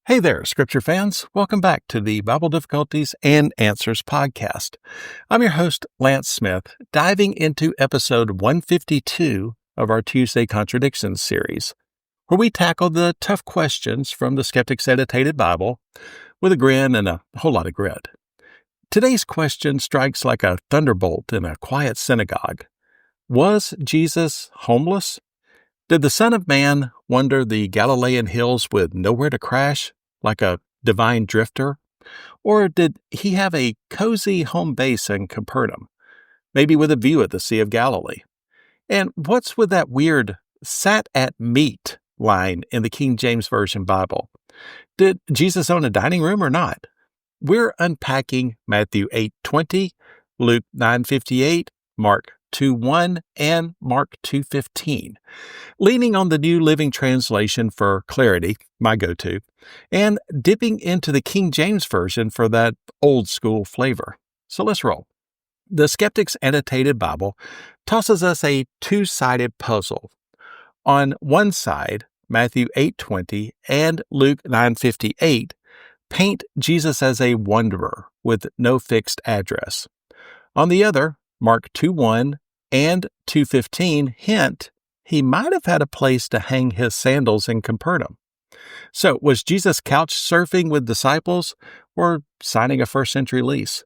Hey there, Scripture fans. Welcome back to the Bible Difficulties and Answers podcast. I'm your host, Lance Smith, diving into episode 152 of our Tuesday Contradictions series, where we tackle the tough questions from the Skeptic's Annotated Bible with a grin and a whole lot of grit. Today's question strikes like a thunderbolt in a quiet synagogue. Was Jesus homeless? Did the Son of Man wander the Galilean hills with nowhere to crash, like a divine drifter? Or did he have a cozy home base in Capernaum, maybe with a view of the Sea of Galilee? And what's with that weird "sat at meat" line in the King James Version Bible? Did Jesus own a dining room or not? We're unpacking Matthew 8:20, Luke 9:58, Mark 2:1, and Mark 2:15, leaning on the New Living Translation for clarity, my go-to, and dipping into the King James Version for that old-school flavor. So let's roll. The Skeptic's Annotated Bible tosses us a two-sided puzzle. On one side, Matthew 8:20 and Luke 9:58 paint Jesus as a wanderer with no fixed address. On the other, Mark 2:1 and 2:15 hint he might have had a place to hang his sandals in Capernaum. So, was Jesus couch surfing with disciples or signing a first-century lease?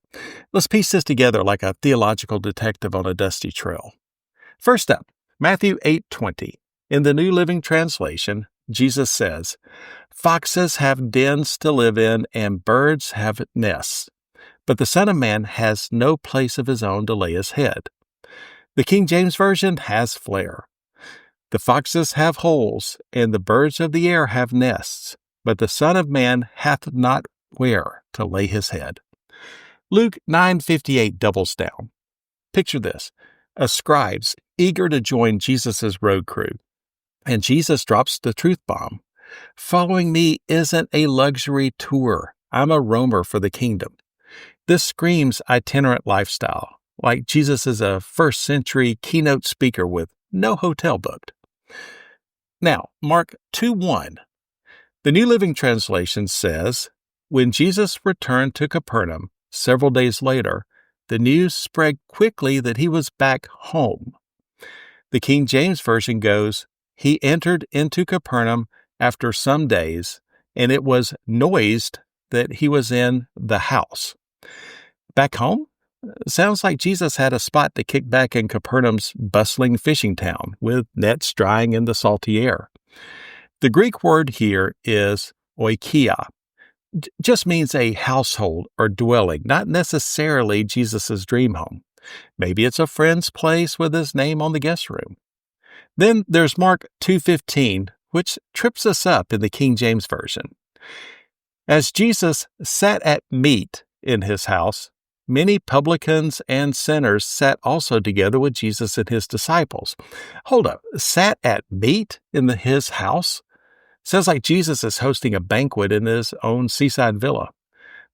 Let's piece this together like a theological detective on a dusty trail. First up, Matthew 8:20. In the New Living Translation, Jesus says, "Foxes have dens to live in and birds have nests, but the Son of Man has no place of his own to lay his head." The King James Version has flair. "The foxes have holes, and the birds of the air have nests, but the Son of Man hath not where to lay his head." Luke 9:58 doubles down. Picture this: a scribe's eager to join Jesus' road crew, and Jesus drops the truth bomb. "Following me isn't a luxury tour. I'm a roamer for the kingdom." This screams itinerant lifestyle, like Jesus is a first-century keynote speaker with no hotel booked. Now, Mark 2:1. The New Living Translation says, "When Jesus returned to Capernaum several days later, the news spread quickly that he was back home." The King James Version goes, "He entered into Capernaum after some days, and it was noised that he was in the house." Back home? Sounds like Jesus had a spot to kick back in Capernaum's bustling fishing town, with nets drying in the salty air. The Greek word here is oikia. Just means a household or dwelling, not necessarily Jesus' dream home. Maybe it's a friend's place with his name on the guest room. Then there's Mark 2:15, which trips us up in the King James Version. "As Jesus sat at meat in his house, many publicans and sinners sat also together with Jesus and his disciples." Hold up, sat at meat in his house? Sounds like Jesus is hosting a banquet in his own seaside villa.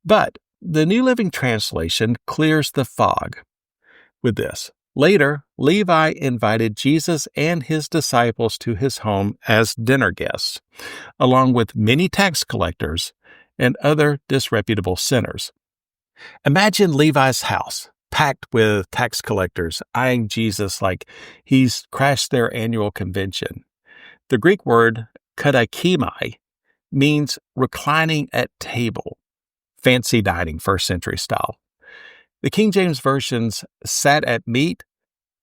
But the New Living Translation clears the fog with this: "Later, Levi invited Jesus and his disciples to his home as dinner guests, along with many tax collectors and other disreputable sinners." Imagine Levi's house, packed with tax collectors, eyeing Jesus like he's crashed their annual convention. The Greek word kataikimai means reclining at table, fancy dining, first-century style. The King James Version's "sat at meat"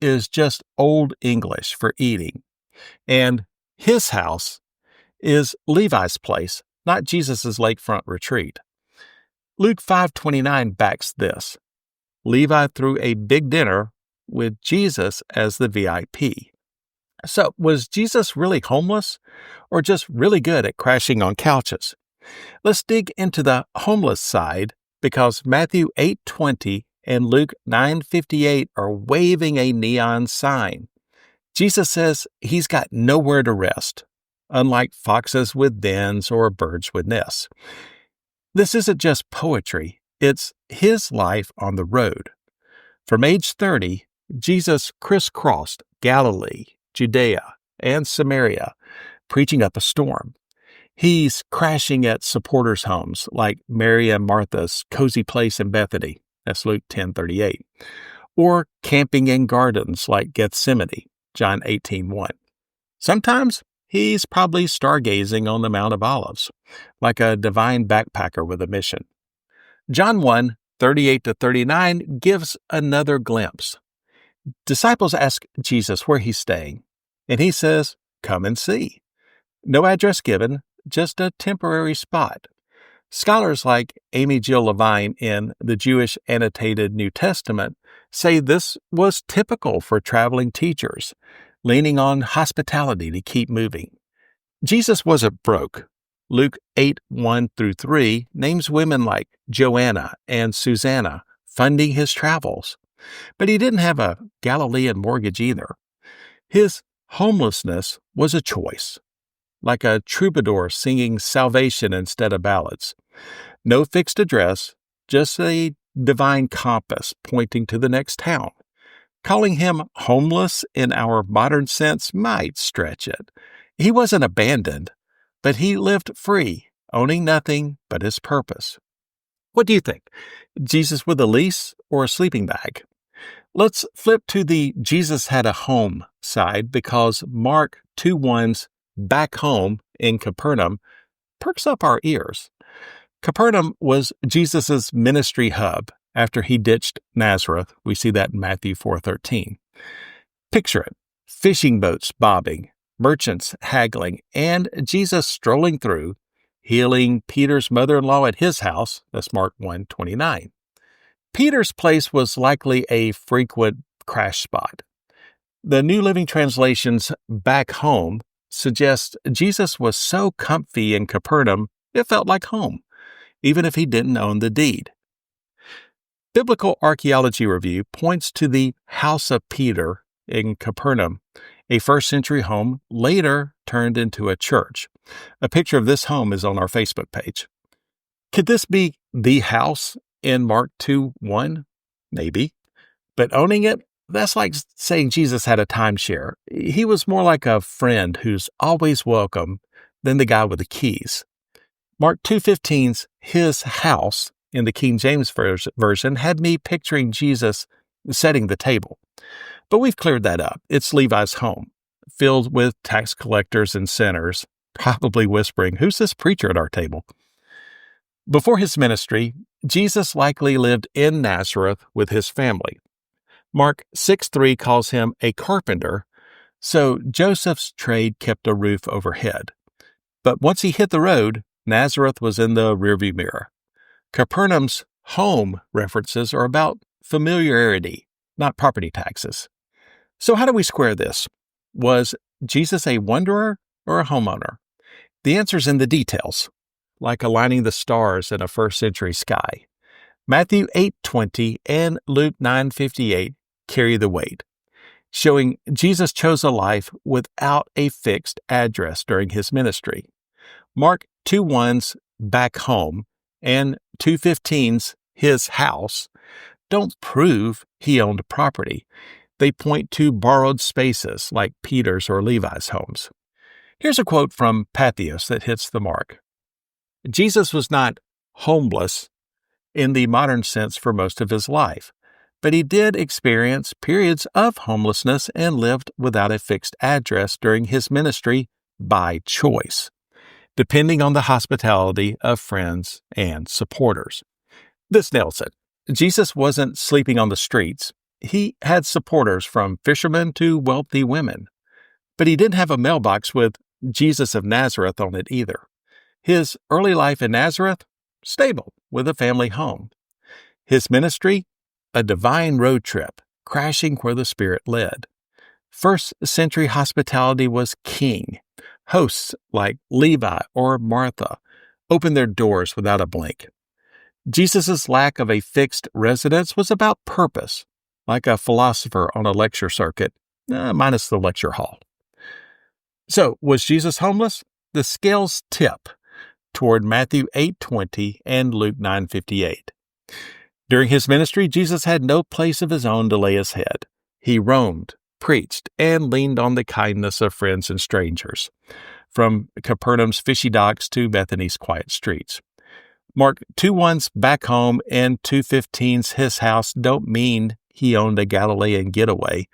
is just Old English for eating, and his house is Levi's place, not Jesus' lakefront retreat. Luke 5:29 backs this. Levi threw a big dinner with Jesus as the VIP. So, was Jesus really homeless, or just really good at crashing on couches? Let's dig into the homeless side, because Matthew 8:20 and Luke 9:58 are waving a neon sign. Jesus says he's got nowhere to rest, unlike foxes with dens or birds with nests. This isn't just poetry, it's his life on the road. From age 30, Jesus crisscrossed Galilee, Judea, and Samaria, preaching up a storm. He's crashing at supporters' homes like Mary and Martha's cozy place in Bethany. That's Luke 10:38. Or camping in gardens like Gethsemane, John 18:1. Sometimes he's probably stargazing on the Mount of Olives, like a divine backpacker with a mission. John 1:38-39 gives another glimpse. Disciples ask Jesus where he's staying, and he says, "Come and see." No address given, just a temporary spot. Scholars like Amy Jill Levine in the Jewish Annotated New Testament say this was typical for traveling teachers, leaning on hospitality to keep moving. Jesus wasn't broke. Luke 8:1-3 names women like Joanna and Susanna funding his travels. But he didn't have a Galilean mortgage either. His homelessness was a choice, like a troubadour singing salvation instead of ballads. No fixed address, just a divine compass pointing to the next town. Calling him homeless in our modern sense might stretch it. He wasn't abandoned, but he lived free, owning nothing but his purpose. What do you think? Jesus with a lease or a sleeping bag? Let's flip to the Jesus had a home side because Mark 2:1's back home in Capernaum perks up our ears. Capernaum was Jesus' ministry hub after he ditched Nazareth. We see that in Matthew 4:13. Picture it, fishing boats bobbing, merchants haggling, and Jesus strolling through, healing Peter's mother-in-law at his house. That's Mark 1:29. Peter's place was likely a frequent crash spot. The New Living Translation's back home suggests Jesus was so comfy in Capernaum it felt like home, even if he didn't own the deed. Biblical Archaeology Review points to the House of Peter in Capernaum, a first-century home later turned into a church. A picture of this home is on our Facebook page. Could this be the house in Mark 2:1? Maybe. But owning it, that's like saying Jesus had a timeshare. He was more like a friend who's always welcome than the guy with the keys. Mark 2:15's his house in the King James Version had me picturing Jesus setting the table. But we've cleared that up. It's Levi's home, filled with tax collectors and sinners, probably whispering, "Who's this preacher at our table?" Before his ministry, Jesus likely lived in Nazareth with his family. Mark 6:3 calls him a carpenter, so Joseph's trade kept a roof overhead. But once he hit the road, Nazareth was in the rearview mirror. Capernaum's home references are about familiarity, not property taxes. So how do we square this? Was Jesus a wanderer or a homeowner? The answer's in the details, like aligning the stars in a first-century sky. Matthew 8:20 and Luke 9:58 carry the weight, showing Jesus chose a life without a fixed address during his ministry. Mark 2:1's back home and 2:15's his house don't prove he owned property. They point to borrowed spaces like Peter's or Levi's homes. Here's a quote from Patheos that hits the mark. Jesus was not homeless in the modern sense for most of his life, but he did experience periods of homelessness and lived without a fixed address during his ministry by choice, depending on the hospitality of friends and supporters. This nails it. Jesus wasn't sleeping on the streets. He had supporters from fishermen to wealthy women. But he didn't have a mailbox with Jesus of Nazareth on it either. His early life in Nazareth, stable, with a family home. His ministry, a divine road trip, crashing where the Spirit led. First-century hospitality was king. Hosts like Levi or Martha opened their doors without a blink. Jesus' lack of a fixed residence was about purpose, like a philosopher on a lecture circuit, minus the lecture hall. So, was Jesus homeless? The scales tip toward Matthew 8:20 and Luke 9:58. During his ministry, Jesus had no place of his own to lay his head. He roamed, preached, and leaned on the kindness of friends and strangers. from Capernaum's fishy docks to Bethany's quiet streets. Mark 2:1's back home and 2:15's his house don't mean he owned a Galilean getaway.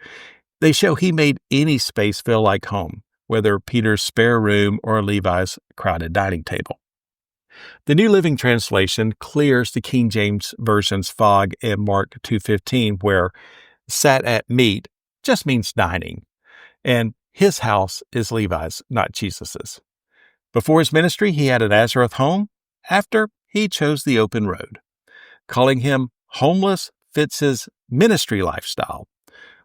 They show he made any space feel like home, whether Peter's spare room or Levi's crowded dining table. The New Living Translation clears the King James Version's fog in Mark 2:15, where sat at meat just means dining, and his house is Levi's, not Jesus's. Before his ministry, he had a Nazareth home. After, he chose the open road. Calling him homeless fits his ministry lifestyle,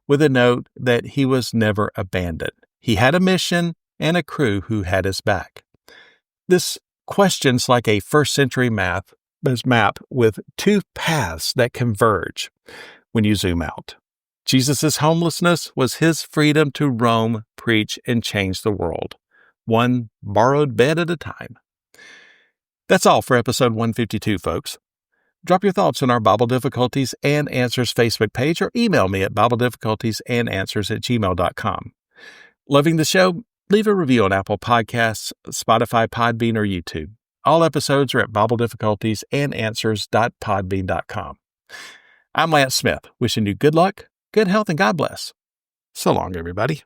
with a note that he was never abandoned. He had a mission and a crew who had his back. This question's like a first-century map with two paths that converge when you zoom out. Jesus' homelessness was his freedom to roam, preach, and change the world, one borrowed bed at a time. That's all for episode 152, folks. Drop your thoughts on our Bible Difficulties and Answers Facebook page or email me at BibleDifficultiesAndAnswers@gmail.com. Loving the show? Leave a review on Apple Podcasts, Spotify, Podbean, or YouTube. All episodes are at BibleDifficultiesAndAnswers.podbean.com. I'm Lance Smith, wishing you good luck, good health, and God bless. So long, everybody.